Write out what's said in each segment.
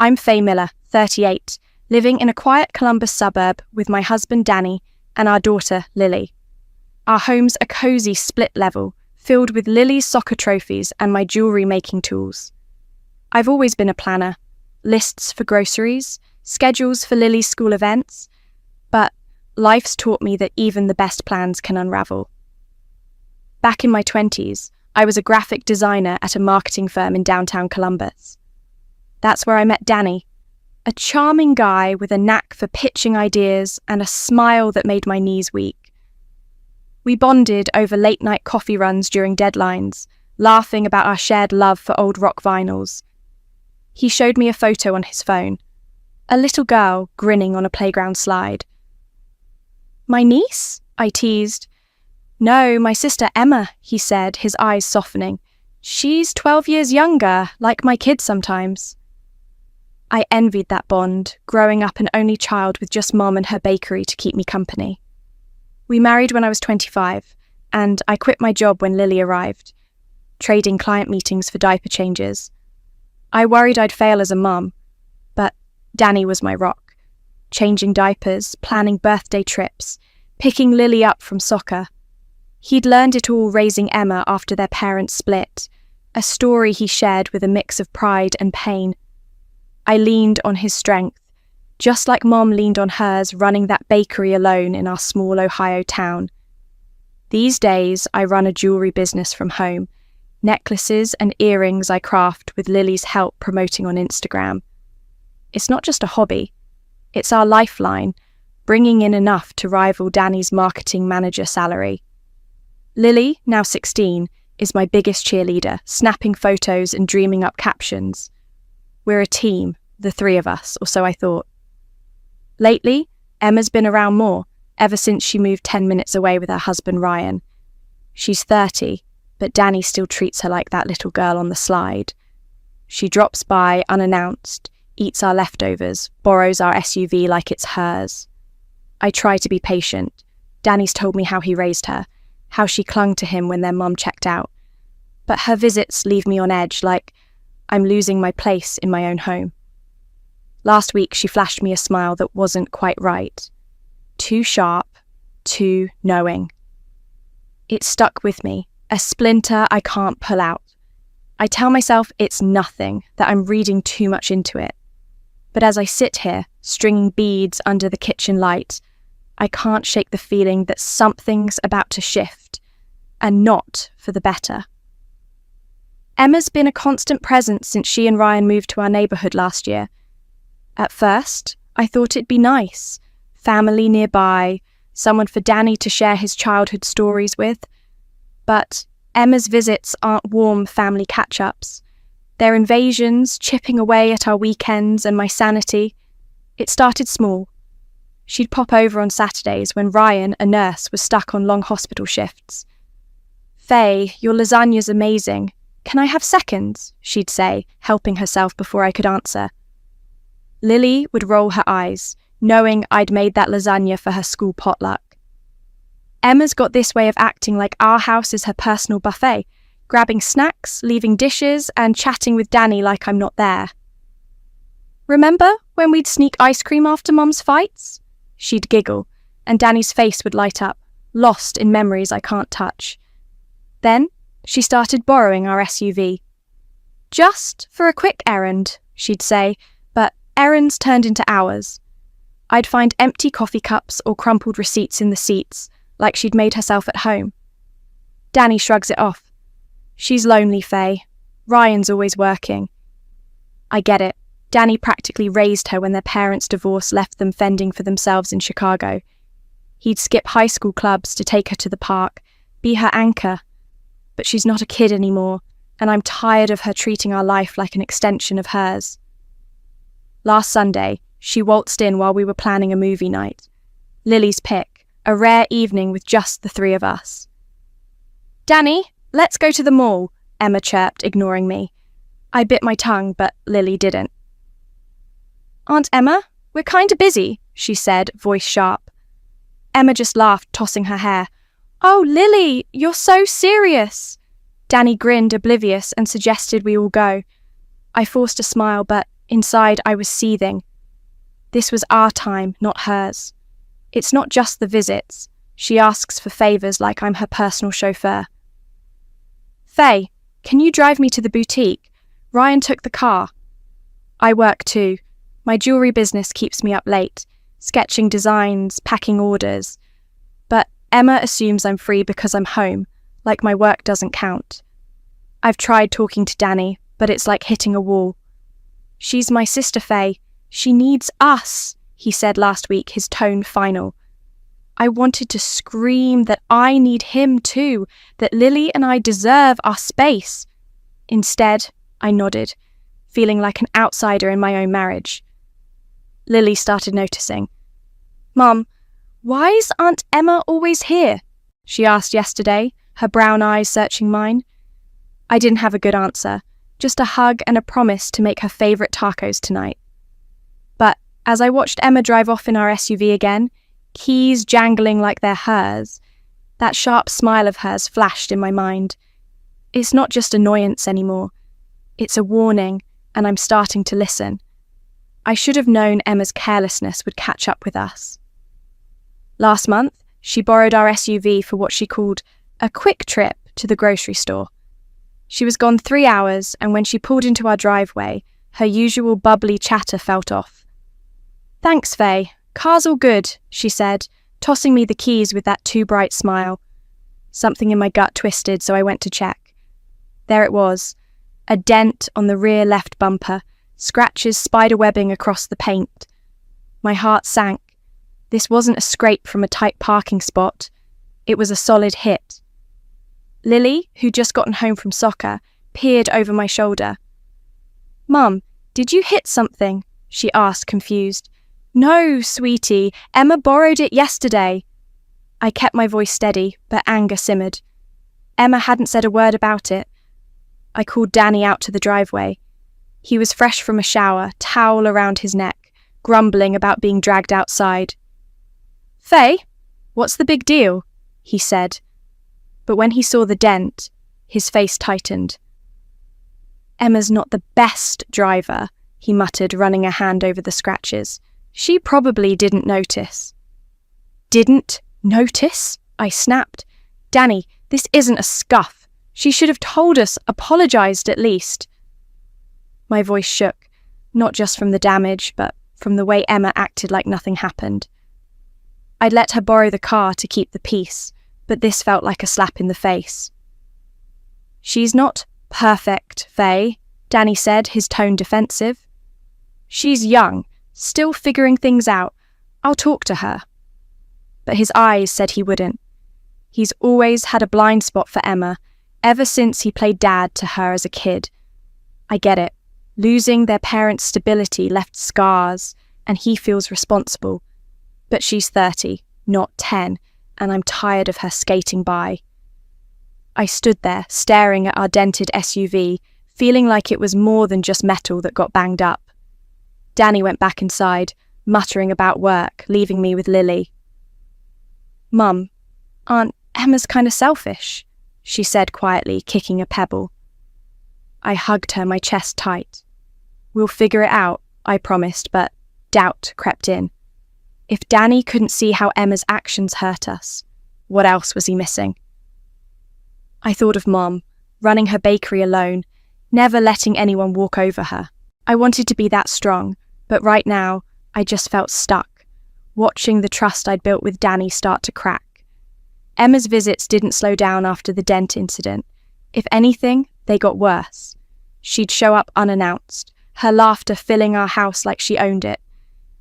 I'm Faye Miller, 38, living in a quiet Columbus suburb with my husband Danny and our daughter Lily. Our home's a cosy split level, filled with Lily's soccer trophies and my jewellery making tools. I've always been a planner, lists for groceries, schedules for Lily's school events, but life's taught me that even the best plans can unravel. Back in my 20s, I was a graphic designer at a marketing firm in downtown Columbus. That's where I met Danny, a charming guy with a knack for pitching ideas and a smile that made my knees weak. We bonded over late-night coffee runs during deadlines, laughing about our shared love for old rock vinyls. He showed me a photo on his phone, a little girl grinning on a playground slide. "My niece?" I teased. "No, my sister Emma," he said, his eyes softening. "She's 12 years younger, like my kid sometimes." I envied that bond, growing up an only child with just Mom and her bakery to keep me company. We married when I was 25, and I quit my job when Lily arrived, trading client meetings for diaper changes. I worried I'd fail as a mum, but Danny was my rock, changing diapers, planning birthday trips, picking Lily up from soccer. He'd learned it all raising Emma after their parents split, a story he shared with a mix of pride and pain. I leaned on his strength, just like Mom leaned on hers running that bakery alone in our small Ohio town. These days, I run a jewellery business from home, necklaces and earrings I craft with Lily's help promoting on Instagram. It's not just a hobby, it's our lifeline, bringing in enough to rival Danny's marketing manager salary. Lily, now 16, is my biggest cheerleader, snapping photos and dreaming up captions. We're a team, the three of us, or so I thought. Lately, Emma's been around more, ever since she moved 10 minutes away with her husband Ryan. She's 30, but Danny still treats her like that little girl on the slide. She drops by unannounced, eats our leftovers, borrows our SUV like it's hers. I try to be patient. Danny's told me how he raised her, how she clung to him when their mum checked out. But her visits leave me on edge, like I'm losing my place in my own home. Last week she flashed me a smile that wasn't quite right. Too sharp, too knowing. It stuck with me, a splinter I can't pull out. I tell myself it's nothing, that I'm reading too much into it. But as I sit here, stringing beads under the kitchen light, I can't shake the feeling that something's about to shift, and not for the better. Emma's been a constant presence since she and Ryan moved to our neighbourhood last year. At first, I thought it'd be nice, family nearby, someone for Danny to share his childhood stories with. But Emma's visits aren't warm family catch-ups. They're invasions, chipping away at our weekends and my sanity. It started small. She'd pop over on Saturdays when Ryan, a nurse, was stuck on long hospital shifts. "Faye, your lasagna's amazing. Can I have seconds?" she'd say, helping herself before I could answer. Lily would roll her eyes, knowing I'd made that lasagna for her school potluck. Emma's got this way of acting like our house is her personal buffet, grabbing snacks, leaving dishes, and chatting with Danny like I'm not there. "Remember when we'd sneak ice cream after Mum's fights?" She'd giggle, and Danny's face would light up, lost in memories I can't touch. Then she started borrowing our SUV. "Just for a quick errand," she'd say, but errands turned into hours. I'd find empty coffee cups or crumpled receipts in the seats, like she'd made herself at home. Danny shrugs it off. "She's lonely, Faye. Ryan's always working." I get it. Danny practically raised her when their parents' divorce left them fending for themselves in Chicago. He'd skip high school clubs to take her to the park, be her anchor. But she's not a kid anymore, and I'm tired of her treating our life like an extension of hers. Last Sunday, she waltzed in while we were planning a movie night. Lily's pick, a rare evening with just the three of us. "Danny, let's go to the mall," Emma chirped, ignoring me. I bit my tongue, but Lily didn't. "Aunt Emma, we're kinda busy," she said, voice sharp. Emma just laughed, tossing her hair. "Oh, Lily, you're so serious." Danny grinned, oblivious, and suggested we all go. I forced a smile, but Inside, I was seething. This was our time, not hers. It's not just the visits. She asks for favours like I'm her personal chauffeur. Faye, can you drive me to the boutique? Ryan took the car. I work too. My jewellery business keeps me up late, sketching designs, packing orders. But Emma assumes I'm free because I'm home, like my work doesn't count. I've tried talking to Danny, but it's like hitting a wall. She's my sister, Faye. She needs us, he said last week, his tone final. I wanted to scream that I need him too, that Lily and I deserve our space. Instead, I nodded, feeling like an outsider in my own marriage. Lily started noticing. Mum, why's Aunt Emma always here? She asked yesterday, her brown eyes searching mine. I didn't have a good answer, just a hug and a promise to make her favourite tacos tonight. But as I watched Emma drive off in our SUV again, keys jangling like they're hers, that sharp smile of hers flashed in my mind. It's not just annoyance anymore. It's a warning, and I'm starting to listen. I should have known Emma's carelessness would catch up with us. Last month, she borrowed our SUV for what she called a quick trip to the grocery store. She was gone 3 hours, and when she pulled into our driveway, her usual bubbly chatter felt off. Thanks, Faye. Car's all good, she said, tossing me the keys with that too bright smile. Something in my gut twisted, so I went to check. There it was, a dent on the rear left bumper, scratches spiderwebbing across the paint. My heart sank. This wasn't a scrape from a tight parking spot. It was a solid hit. Lily, who'd just gotten home from soccer, peered over my shoulder. Mum, did you hit something? She asked, confused. No, sweetie, Emma borrowed it yesterday. I kept my voice steady, but anger simmered. Emma hadn't said a word about it. I called Danny out to the driveway. He was fresh from a shower, towel around his neck, grumbling about being dragged outside. Faye, what's the big deal? He said. But when he saw the dent, his face tightened. Emma's not the best driver, he muttered, running a hand over the scratches. She probably didn't notice. Didn't notice? I snapped. Danny, this isn't a scuff. She should have told us, apologised at least. My voice shook, not just from the damage, but from the way Emma acted like nothing happened. I'd let her borrow the car to keep the peace, but this felt like a slap in the face. She's not perfect, Faye, Danny said, his tone defensive. She's young, still figuring things out. I'll talk to her. But his eyes said he wouldn't. He's always had a blind spot for Emma, ever since he played dad to her as a kid. I get it. Losing their parents' stability left scars, and he feels responsible. But she's 30, not 10, and I'm tired of her skating by. I stood there, staring at our dented SUV, feeling like it was more than just metal that got banged up. Danny went back inside, muttering about work, leaving me with Lily. Mum, Aunt Emma's kind of selfish, she said quietly, kicking a pebble. I hugged her, my chest tight. We'll figure it out, I promised, but doubt crept in. If Danny couldn't see how Emma's actions hurt us, what else was he missing? I thought of Mom, running her bakery alone, never letting anyone walk over her. I wanted to be that strong, but right now, I just felt stuck, watching the trust I'd built with Danny start to crack. Emma's visits didn't slow down after the dent incident. If anything, they got worse. She'd show up unannounced, her laughter filling our house like she owned it.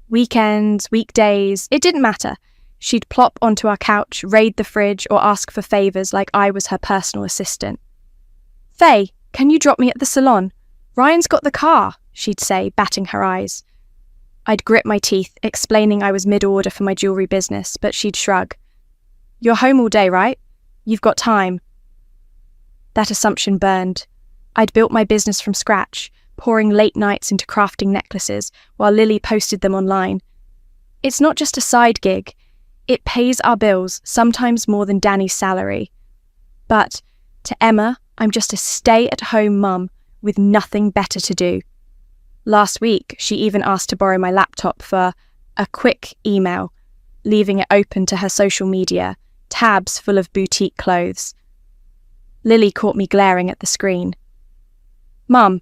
Weekends, weekdays, it didn't matter. She'd plop onto our couch, raid the fridge, or ask for favours like I was her personal assistant. Faye, can you drop me at the salon? Ryan's got the car, she'd say, batting her eyes. I'd grit my teeth, explaining I was mid-order for my jewellery business, but she'd shrug. You're home all day, right? You've got time. That assumption burned. I'd built my business from scratch, pouring late nights into crafting necklaces while Lily posted them online. It's not just a side gig. It pays our bills, sometimes more than Danny's salary. But to Emma, I'm just a stay-at-home mum with nothing better to do. Last week, she even asked to borrow my laptop for a quick email, leaving it open to her social media, tabs full of boutique clothes. Lily caught me glaring at the screen. "Mum,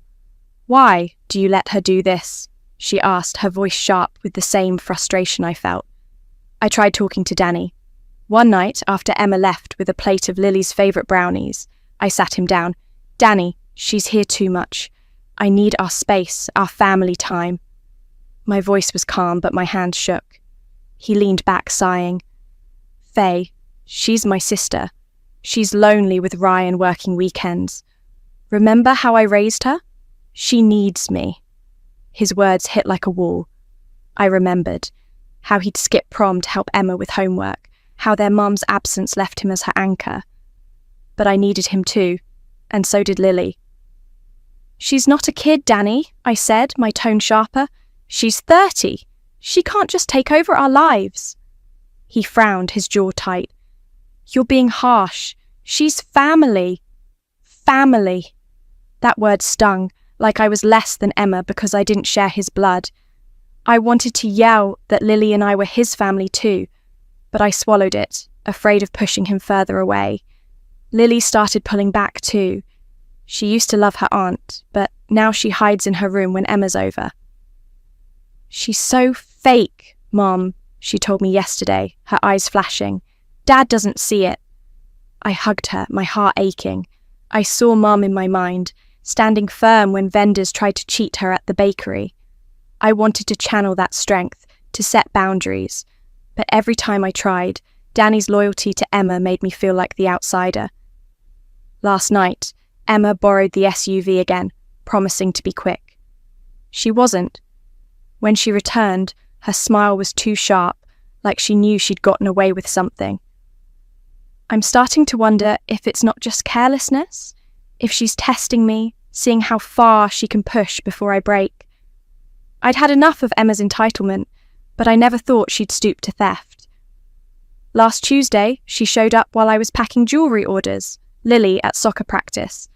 why do you let her do this?" she asked, her voice sharp with the same frustration I felt. I tried talking to Danny. One night, after Emma left with a plate of Lily's favourite brownies, I sat him down. "Danny, she's here too much. I need our space, our family time." My voice was calm, but my hands shook. He leaned back, sighing. "Faye, she's my sister. She's lonely with Ryan working weekends. Remember how I raised her? She needs me." His words hit like a wall. I remembered how he'd skip prom to help Emma with homework, how their mum's absence left him as her anchor. But I needed him too, and so did Lily. "She's not a kid, Danny," I said, my tone sharper. "She's 30. She can't just take over our lives." He frowned, his jaw tight. "You're being harsh. She's family." Family. That word stung, like I was less than Emma because I didn't share his blood. I wanted to yell that Lily and I were his family too, but I swallowed it, afraid of pushing him further away. Lily started pulling back too. She used to love her aunt, but now she hides in her room when Emma's over. "She's so fake, Mom," she told me yesterday, her eyes flashing. "Dad doesn't see it." I hugged her, my heart aching. I saw Mom in my mind, standing firm when vendors tried to cheat her at the bakery. I wanted to channel that strength, to set boundaries. But every time I tried, Danny's loyalty to Emma made me feel like the outsider. Last night, Emma borrowed the SUV again, promising to be quick. She wasn't. When she returned, her smile was too sharp, like she knew she'd gotten away with something. I'm starting to wonder if it's not just carelessness, if she's testing me, seeing how far she can push before I break. I'd had enough of Emma's entitlement, but I never thought she'd stoop to theft. Last Tuesday, she showed up while I was packing jewellery orders, Lily at soccer practice.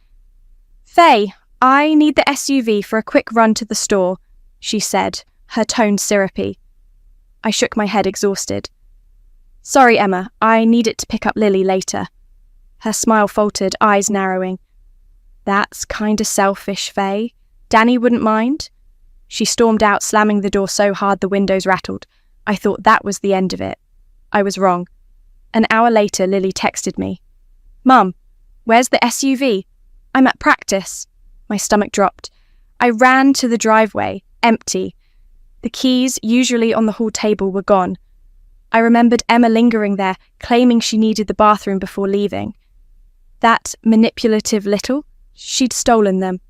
"Faye, I need the SUV for a quick run to the store," she said, her tone syrupy. I shook my head, exhausted. "Sorry, Emma, I need it to pick up Lily later." Her smile faltered, eyes narrowing. "That's kinda selfish, Faye. Danny wouldn't mind?" She stormed out, slamming the door so hard the windows rattled. I thought that was the end of it. I was wrong. An hour later, Lily texted me. "Mum, where's the SUV? I'm at practice." My stomach dropped. I ran to the driveway, empty. The keys, usually on the hall table, were gone. I remembered Emma lingering there, claiming she needed the bathroom before leaving. That manipulative little, she'd stolen them.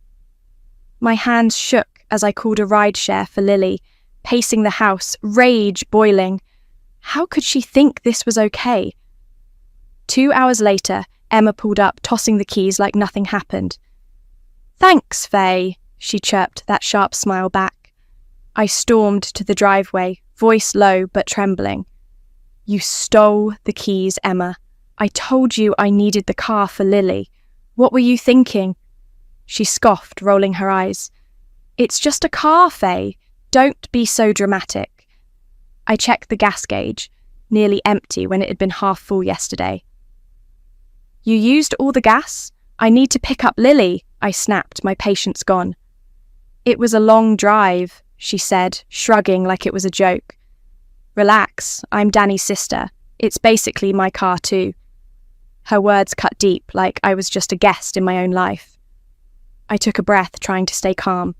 My hands shook as I called a rideshare for Lily, pacing the house, rage boiling. How could she think this was okay? 2 hours later, Emma pulled up, tossing the keys like nothing happened. "Thanks, Faye," she chirped, that sharp smile back. I stormed to the driveway, voice low but trembling. "You stole the keys, Emma. I told you I needed the car for Lily. What were you thinking?" She scoffed, rolling her eyes. "It's just a car, Faye. Don't be so dramatic." I checked the gas gauge, nearly empty when it had been half full yesterday. "You used all the gas? I need to pick up Lily," I snapped, my patience gone. "It was a long drive," she said, shrugging like it was a joke. "Relax, I'm Danny's sister. It's basically my car too." Her words cut deep, like I was just a guest in my own life. I took a breath, trying to stay calm.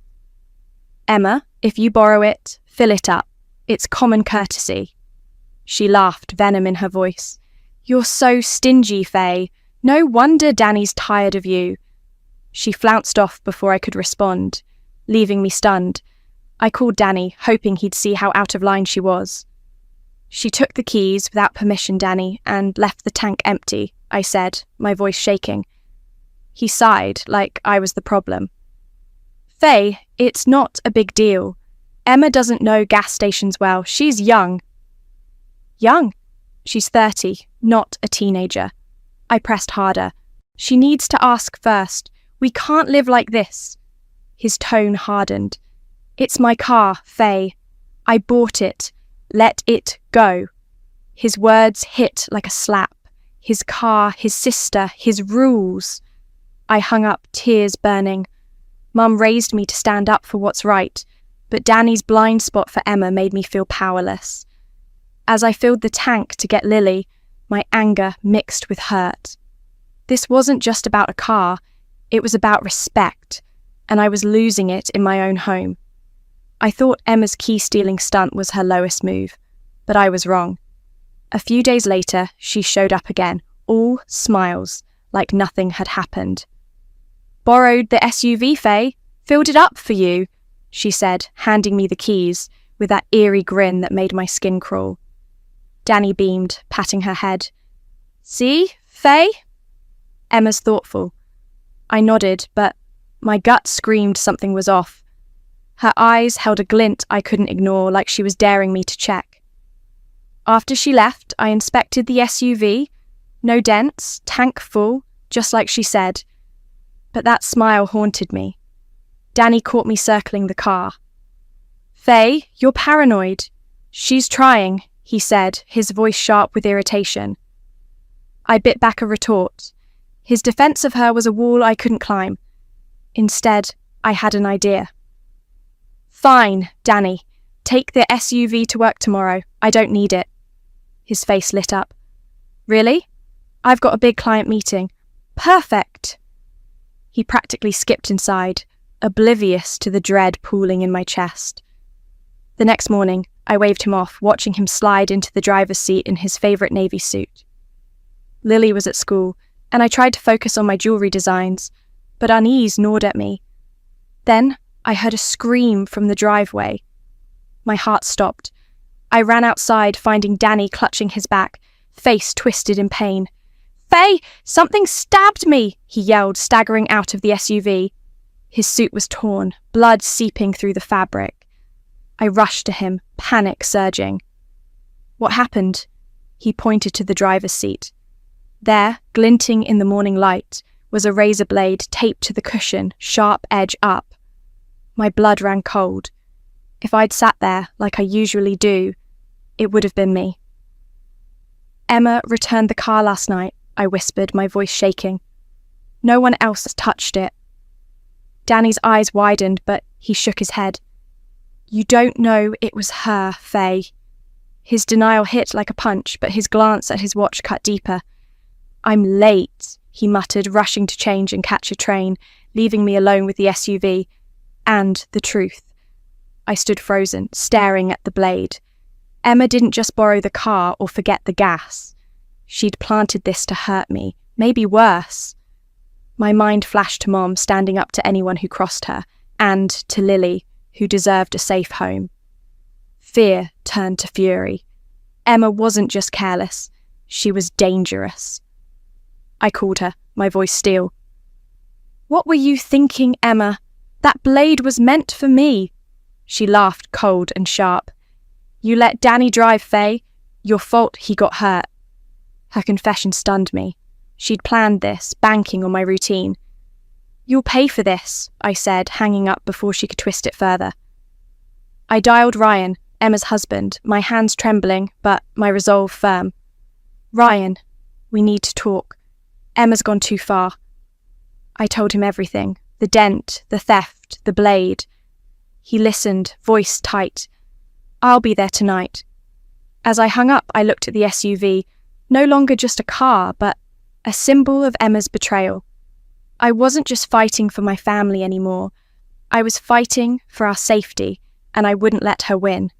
"Emma, if you borrow it, fill it up. It's common courtesy." She laughed, venom in her voice. "You're so stingy, Faye. No wonder Danny's tired of you." She flounced off before I could respond, leaving me stunned. I called Danny, hoping he'd see how out of line she was. "She took the keys without permission, Danny, and left the tank empty," I said, my voice shaking. He sighed, like I was the problem. "Faye, it's not a big deal. Emma doesn't know gas stations well. She's young." "Young? She's 30, not a teenager." I pressed harder. "She needs to ask first. We can't live like this." His tone hardened. It's my car, Faye. I bought it. Let it go. His words hit like a slap. His car, his sister, his rules. I hung up, tears burning. Mum raised me to stand up for what's right, but Danny's blind spot for Emma made me feel powerless. As I filled the tank to get Lily, my anger mixed with hurt. This wasn't just about a car, it was about respect, and I was losing it in my own home. I thought Emma's key-stealing stunt was her lowest move, but I was wrong. A few days later, she showed up again, all smiles, like nothing had happened. "Borrowed the SUV, Faye. Filled it up for you," she said, handing me the keys, with that eerie grin that made my skin crawl. Danny beamed, patting her head. "See, Faye?" Emma's thoughtful. I nodded, but my gut screamed something was off. Her eyes held a glint I couldn't ignore, like she was daring me to check. After she left, I inspected the SUV. No dents, tank full, just like she said. But that smile haunted me. Danny caught me circling the car. "Faye, you're paranoid." "She's trying," he said, his voice sharp with irritation. I bit back a retort. His defense of her was a wall I couldn't climb. Instead, I had an idea. "Fine, Danny. Take the SUV to work tomorrow. I don't need it." His face lit up. "Really? I've got a big client meeting." "Perfect." He practically skipped inside, oblivious to the dread pooling in my chest. The next morning, I waved him off, watching him slide into the driver's seat in his favourite navy suit. Lily was at school, and I tried to focus on my jewellery designs, but unease gnawed at me. Then I heard a scream from the driveway. My heart stopped. I ran outside, finding Danny clutching his back, face twisted in pain. "Faye, something stabbed me!" he yelled, staggering out of the SUV. His suit was torn, blood seeping through the fabric. I rushed to him, panic surging. "What happened?" He pointed to the driver's seat. There, glinting in the morning light, was a razor blade taped to the cushion, sharp edge up. My blood ran cold. If I'd sat there, like I usually do, it would have been me. "Emma returned the car last night," I whispered, my voice shaking. "No one else has touched it." Danny's eyes widened, but he shook his head. "You don't know it was her, Faye." His denial hit like a punch, but his glance at his watch cut deeper. "I'm late," he muttered, rushing to change and catch a train, leaving me alone with the SUV. And the truth. I stood frozen, staring at the blade. Emma didn't just borrow the car or forget the gas. She'd planted this to hurt me, maybe worse. My mind flashed to Mom standing up to anyone who crossed her, and to Lily, who deserved a safe home. Fear turned to fury. Emma wasn't just careless, she was dangerous. I called her, my voice steel. "What were you thinking, Emma? That blade was meant for me." She laughed, cold and sharp. "You let Danny drive, Faye. Your fault he got hurt." Her confession stunned me. She'd planned this, banking on my routine. "You'll pay for this," I said, hanging up before she could twist it further. I dialed Ryan, Emma's husband, my hands trembling, but my resolve firm. "Ryan, we need to talk. Emma's gone too far." I told him everything. The dent, the theft, the blade. He listened, voice tight. "I'll be there tonight." As I hung up, I looked at the SUV, no longer just a car, but a symbol of Emma's betrayal. I wasn't just fighting for my family anymore. I was fighting for our safety, and I wouldn't let her win.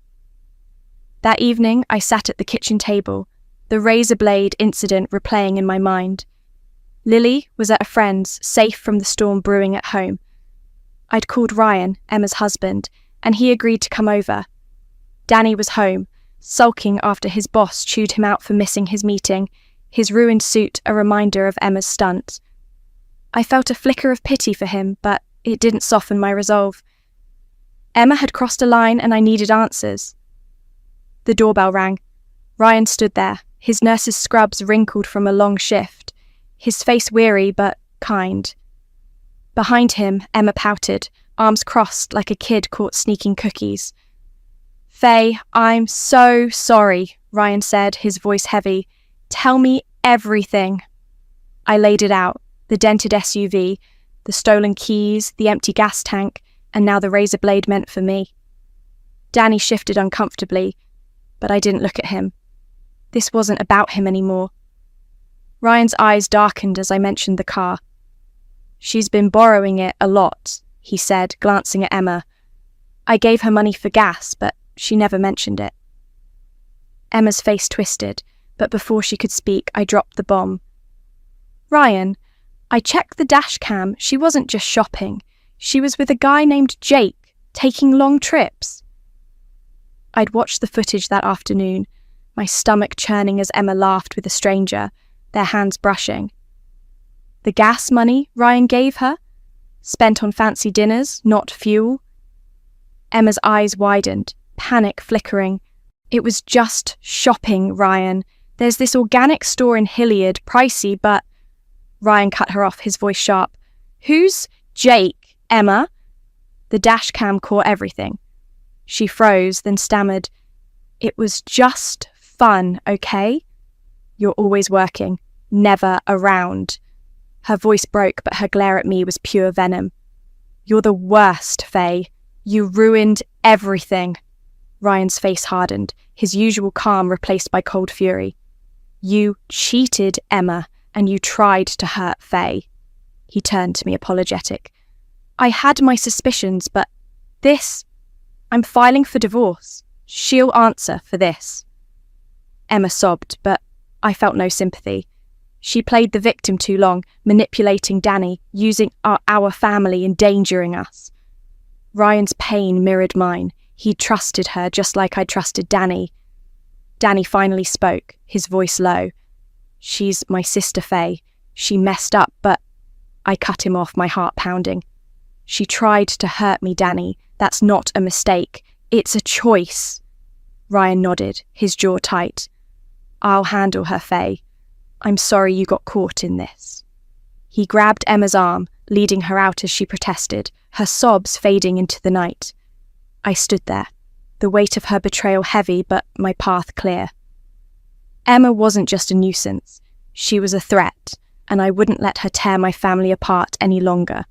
That evening, I sat at the kitchen table, the razor blade incident replaying in my mind. Lily was at a friend's, safe from the storm brewing at home. I'd called Ryan, Emma's husband, and he agreed to come over. Danny was home, sulking after his boss chewed him out for missing his meeting, his ruined suit a reminder of Emma's stunt. I felt a flicker of pity for him, but it didn't soften my resolve. Emma had crossed a line and I needed answers. The doorbell rang. Ryan stood there, his nurse's scrubs wrinkled from a long shift, his face weary but kind. Behind him, Emma pouted, arms crossed like a kid caught sneaking cookies. "Faye, I'm so sorry," Ryan said, his voice heavy. "Tell me everything." I laid it out, the dented SUV, the stolen keys, the empty gas tank, and now the razor blade meant for me. Danny shifted uncomfortably, but I didn't look at him. This wasn't about him anymore. Ryan's eyes darkened as I mentioned the car. "She's been borrowing it a lot," he said, glancing at Emma. "I gave her money for gas, but she never mentioned it." Emma's face twisted, but before she could speak, I dropped the bomb. "Ryan, I checked the dash cam. She wasn't just shopping. She was with a guy named Jake, taking long trips." I'd watched the footage that afternoon, my stomach churning as Emma laughed with a stranger, their hands brushing. The gas money Ryan gave her? Spent on fancy dinners, not fuel? Emma's eyes widened, panic flickering. "It was just shopping, Ryan. There's this organic store in Hilliard, pricey, but..." Ryan cut her off, his voice sharp. "Who's Jake, Emma?" The dash cam caught everything. She froze, then stammered, "It was just fun, okay? You're always working, never around." Her voice broke, but her glare at me was pure venom. "You're the worst, Faye. You ruined everything." Ryan's face hardened, his usual calm replaced by cold fury. "You cheated, Emma, and you tried to hurt Faye." He turned to me apologetic. "I had my suspicions, but this... I'm filing for divorce. She'll answer for this." Emma sobbed, but I felt no sympathy. She played the victim too long, manipulating Danny, using our family, endangering us. Ryan's pain mirrored mine. He trusted her just like I trusted Danny. Danny finally spoke, his voice low. "She's my sister, Faye. She messed up, but..." I cut him off, my heart pounding. "She tried to hurt me, Danny. That's not a mistake. It's a choice." Ryan nodded, his jaw tight. "I'll handle her, Faye. I'm sorry you got caught in this." He grabbed Emma's arm, leading her out as she protested, her sobs fading into the night. I stood there, the weight of her betrayal heavy, but my path clear. Emma wasn't just a nuisance. She was a threat, and I wouldn't let her tear my family apart any longer.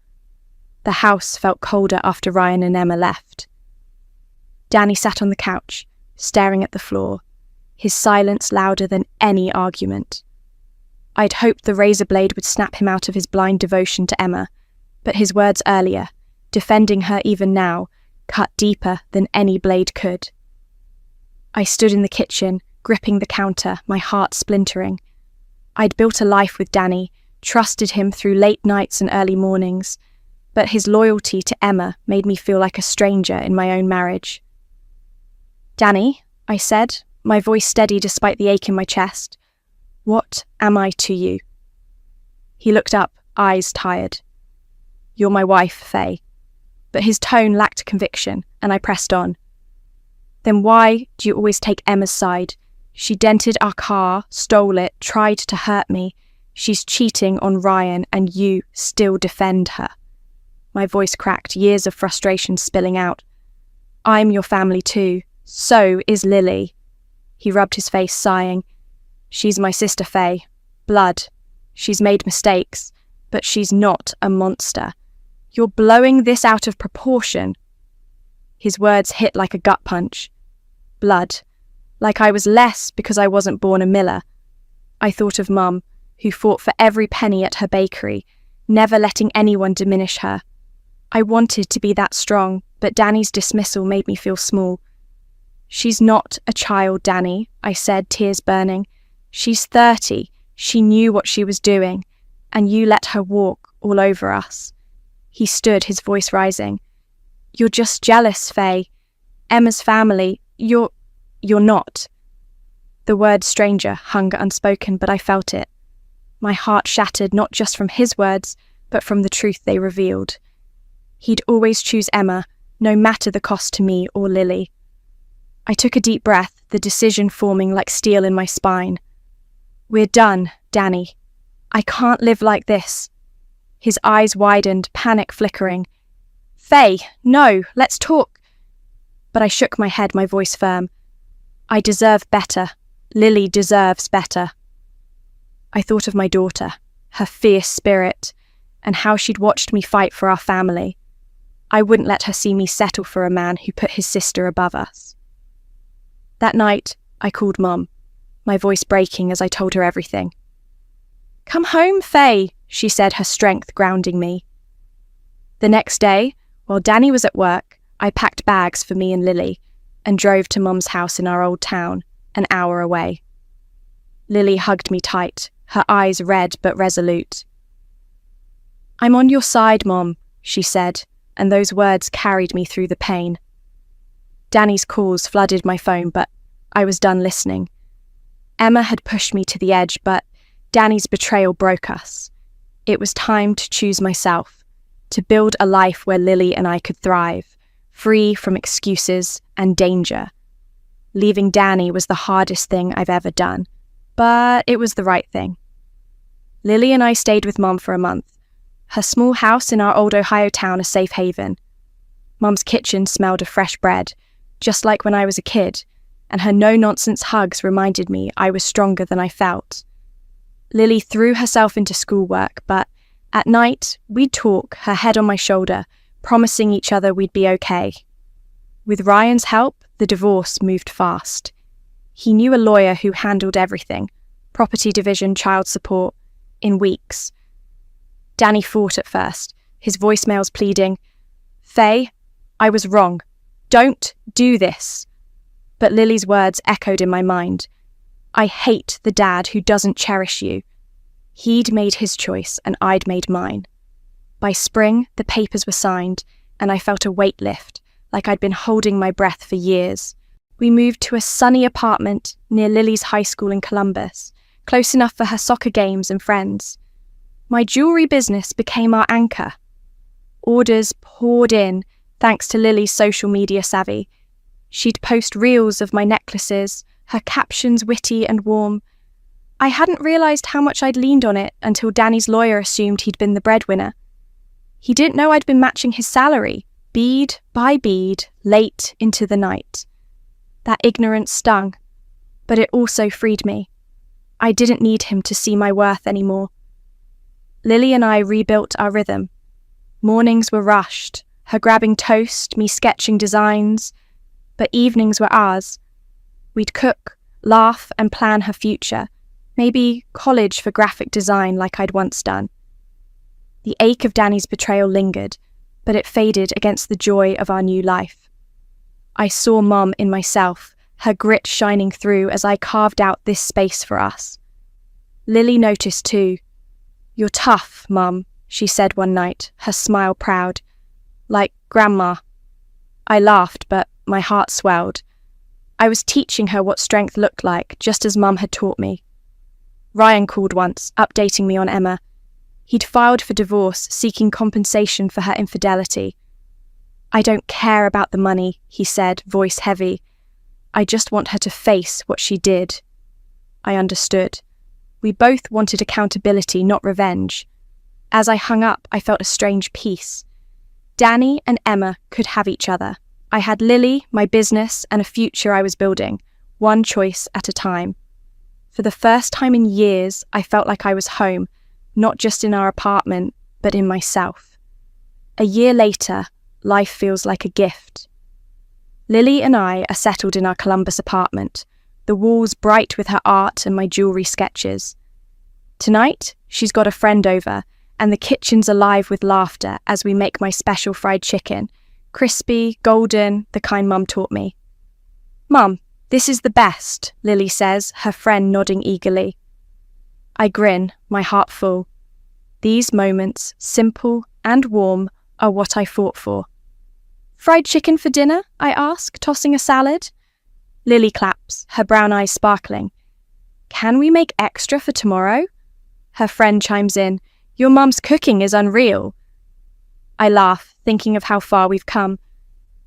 The house felt colder after Ryan and Emma left. Danny sat on the couch, staring at the floor, his silence louder than any argument. I'd hoped the razor blade would snap him out of his blind devotion to Emma, but his words earlier, defending her even now, cut deeper than any blade could. I stood in the kitchen, gripping the counter, my heart splintering. I'd built a life with Danny, trusted him through late nights and early mornings, but his loyalty to Emma made me feel like a stranger in my own marriage. "Danny," I said, my voice steady despite the ache in my chest, "what am I to you?" He looked up, eyes tired. "You're my wife, Faye." But his tone lacked conviction, and I pressed on. "Then why do you always take Emma's side? She dented our car, stole it, tried to hurt me. She's cheating on Ryan, and you still defend her." My voice cracked, years of frustration spilling out. "I'm your family too. So is Lily." He rubbed his face, sighing. "She's my sister, Faye. Blood. She's made mistakes, but she's not a monster. You're blowing this out of proportion." His words hit like a gut punch. Blood. Like I was less because I wasn't born a miller. I thought of Mum, who fought for every penny at her bakery, never letting anyone diminish her. I wanted to be that strong, but Danny's dismissal made me feel small. "She's not a child, Danny," I said, tears burning. "She's 30. She knew what she was doing, and you let her walk all over us." He stood, his voice rising. "You're just jealous, Faye. Emma's family, you're not." The word stranger hung unspoken, but I felt it. My heart shattered not just from his words, but from the truth they revealed. He'd always choose Emma, no matter the cost to me or Lily. I took a deep breath, the decision forming like steel in my spine. "We're done, Danny. I can't live like this." His eyes widened, panic flickering. Faye, no, let's talk. But I shook my head, my voice firm. I deserve better. Lily deserves better. I thought of my daughter, her fierce spirit, and how she'd watched me fight for our family. I wouldn't let her see me settle for a man who put his sister above us. That night, I called Mum, my voice breaking as I told her everything. "Come home, Faye," she said, her strength grounding me. The next day, while Danny was at work, I packed bags for me and Lily and drove to Mum's house in our old town, an hour away. Lily hugged me tight, her eyes red but resolute. "I'm on your side, Mom," she said, and those words carried me through the pain. Danny's calls flooded my phone, but I was done listening. Emma had pushed me to the edge, but Danny's betrayal broke us. It was time to choose myself, to build a life where Lily and I could thrive, free from excuses and danger. Leaving Danny was the hardest thing I've ever done, but it was the right thing. Lily and I stayed with Mum for a month, her small house in our old Ohio town a safe haven. Mum's kitchen smelled of fresh bread, just like when I was a kid, and her no-nonsense hugs reminded me I was stronger than I felt. Lily threw herself into schoolwork, but at night we'd talk, her head on my shoulder, promising each other we'd be okay. With Ryan's help, the divorce moved fast. He knew a lawyer who handled everything, property division, child support, in weeks. Danny fought at first, his voicemails pleading, "Faye, I was wrong. Don't do this." But Lily's words echoed in my mind. "I hate the dad who doesn't cherish you." He'd made his choice and I'd made mine. By spring, the papers were signed and I felt a weight lift, like I'd been holding my breath for years. We moved to a sunny apartment near Lily's high school in Columbus, close enough for her soccer games and friends. My jewellery business became our anchor. Orders poured in, thanks to Lily's social media savvy. She'd post reels of my necklaces, her captions witty and warm. I hadn't realised how much I'd leaned on it until Danny's lawyer assumed he'd been the breadwinner. He didn't know I'd been matching his salary, bead by bead, late into the night. That ignorance stung, but it also freed me. I didn't need him to see my worth anymore. Lily and I rebuilt our rhythm. Mornings were rushed, her grabbing toast, me sketching designs, but evenings were ours. We'd cook, laugh, and plan her future, maybe college for graphic design like I'd once done. The ache of Danny's betrayal lingered, but it faded against the joy of our new life. I saw Mum in myself, her grit shining through as I carved out this space for us. Lily noticed too. "You're tough, Mum," she said one night, her smile proud. "Like Grandma." I laughed, but my heart swelled. I was teaching her what strength looked like, just as Mum had taught me. Ryan called once, updating me on Emma. He'd filed for divorce, seeking compensation for her infidelity. "I don't care about the money," he said, voice heavy. "I just want her to face what she did." I understood. We both wanted accountability, not revenge. As I hung up, I felt a strange peace. Danny and Emma could have each other. I had Lily, my business, and a future I was building, one choice at a time. For the first time in years, I felt like I was home, not just in our apartment, but in myself. A year later, life feels like a gift. Lily and I are settled in our Columbus apartment, the walls bright with her art and my jewellery sketches. Tonight, she's got a friend over, and the kitchen's alive with laughter as we make my special fried chicken, crispy, golden, the kind Mum taught me. "Mum, this is the best," Lily says, her friend nodding eagerly. I grin, my heart full. These moments, simple and warm, are what I fought for. "Fried chicken for dinner?" I ask, tossing a salad. Lily claps, her brown eyes sparkling. "Can we make extra for tomorrow?" Her friend chimes in, "Your mum's cooking is unreal." I laugh, thinking of how far we've come.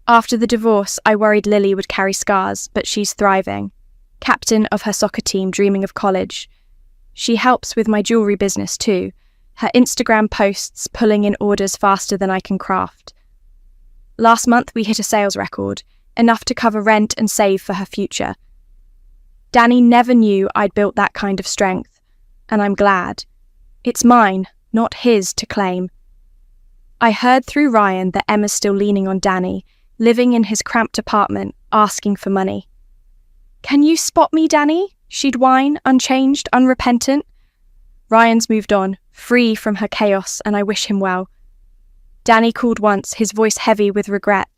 After the divorce, I worried Lily would carry scars, but she's thriving. Captain of her soccer team, dreaming of college. She helps with my jewellery business too, her Instagram posts pulling in orders faster than I can craft. Last month we hit a sales record, enough to cover rent and save for her future. Danny never knew I'd built that kind of strength, and I'm glad. It's mine, not his, to claim. I heard through Ryan that Emma's still leaning on Danny, living in his cramped apartment, asking for money. "Can you spot me, Danny?" she'd whine, unchanged, unrepentant. Ryan's moved on, free from her chaos, and I wish him well. Danny called once, his voice heavy with regret.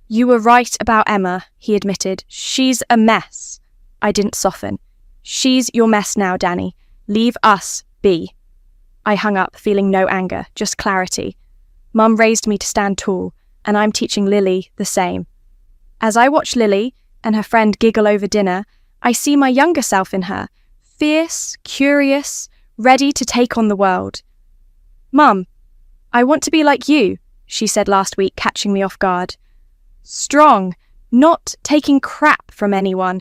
"You were right about Emma," he admitted. "She's a mess." I didn't soften. "She's your mess now, Danny. Leave us be." I hung up, feeling no anger, just clarity. Mum raised me to stand tall, and I'm teaching Lily the same. As I watch Lily and her friend giggle over dinner, I see my younger self in her, fierce, curious, ready to take on the world. "Mum, I want to be like you," she said last week, catching me off guard. "Strong, not taking crap from anyone."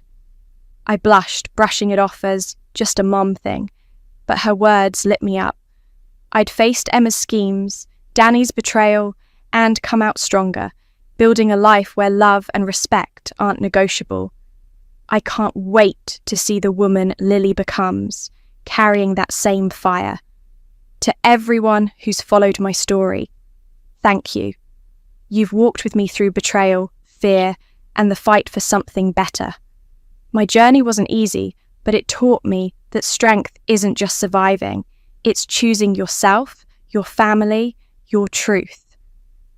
I blushed, brushing it off as just a mum thing, but her words lit me up. I'd faced Emma's schemes, Danny's betrayal, and come out stronger, building a life where love and respect aren't negotiable. I can't wait to see the woman Lily becomes, carrying that same fire. To everyone who's followed my story, thank you. You've walked with me through betrayal, fear, and the fight for something better. My journey wasn't easy, but it taught me that strength isn't just surviving, it's choosing yourself, your family, your truth.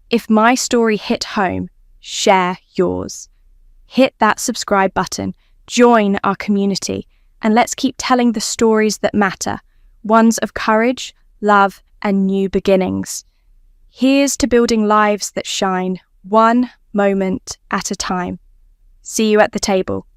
If my story hit home, share yours. Hit that subscribe button, join our community, and let's keep telling the stories that matter, ones of courage, love, and new beginnings. Here's to building lives that shine, one moment at a time. See you at the table.